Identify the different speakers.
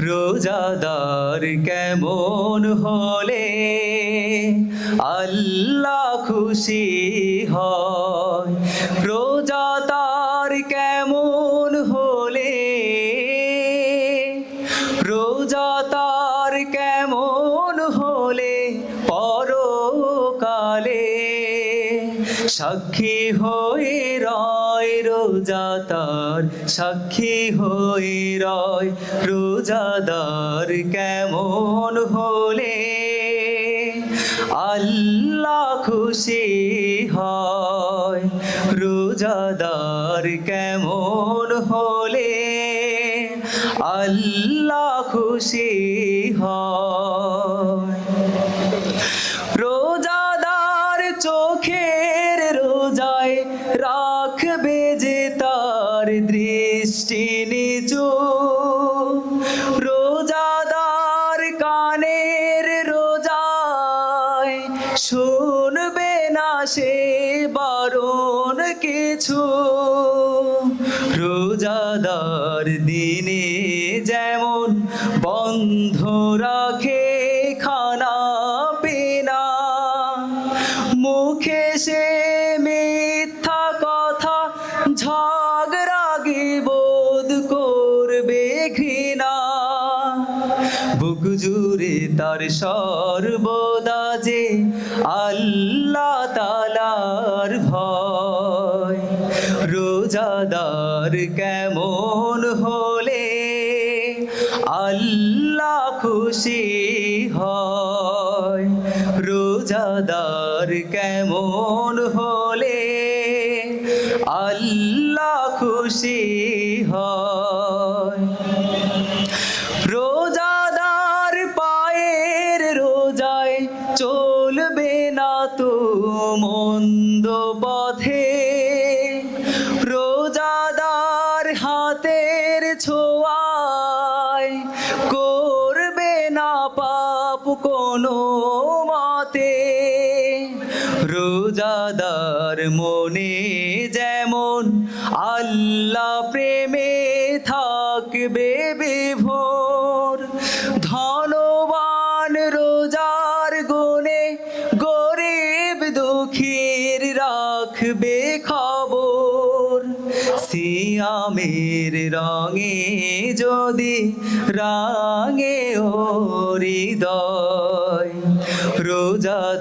Speaker 1: রোজাদার কেমন হলে আল্লাহ খুশি হয়। রোজাদার কেমন হলে, রোজাদার কেমন হলে পরকালে সাক্ষী হয়ে রয় রোজাদার, সাক্ষী হয়ে রয় রোজাদার কেমন হলে আল্লাহ খুশি হয়। রোজাদার কেমন হলে আল্লাহ খুশি হয়। রোজাদার চোখের রোজায় রাখবে যে তার দৃষ্টি নিচু, রোজাদার কানের রোজায় শুনবে না সে বারণ কিছু। রোজাদার দিনে যেমন বন্ধ রাখে খানা পিনা, মুখে সে মিথ্যা কথা ঝগড়া গীবত করবে ঘৃণা, বুক জুড়ে তার সর্বদা যে আল্লাহ তাআলার ভয়। রোজাদার কেমন হলে আল্লাহ খুশি হয়। রোজাদার কেমন হলে আল্লাহ খুশি হয়। রোজাদার পায়ের রোজায় চলবে না তো মন্দ পথে, রোজাদার হাতের ছোঁয়ায় করবে না পাপ কোনো মতে। রোজাদার মনে যেমন আল্লাহ প্রেমে থাকবে বিভোর, ধনবান রোজার গুণে গরিব দুঃখীর রাখবে খবর। সিয়ামের রঙে যদি রাঙে ও হৃদয়, রোজাদার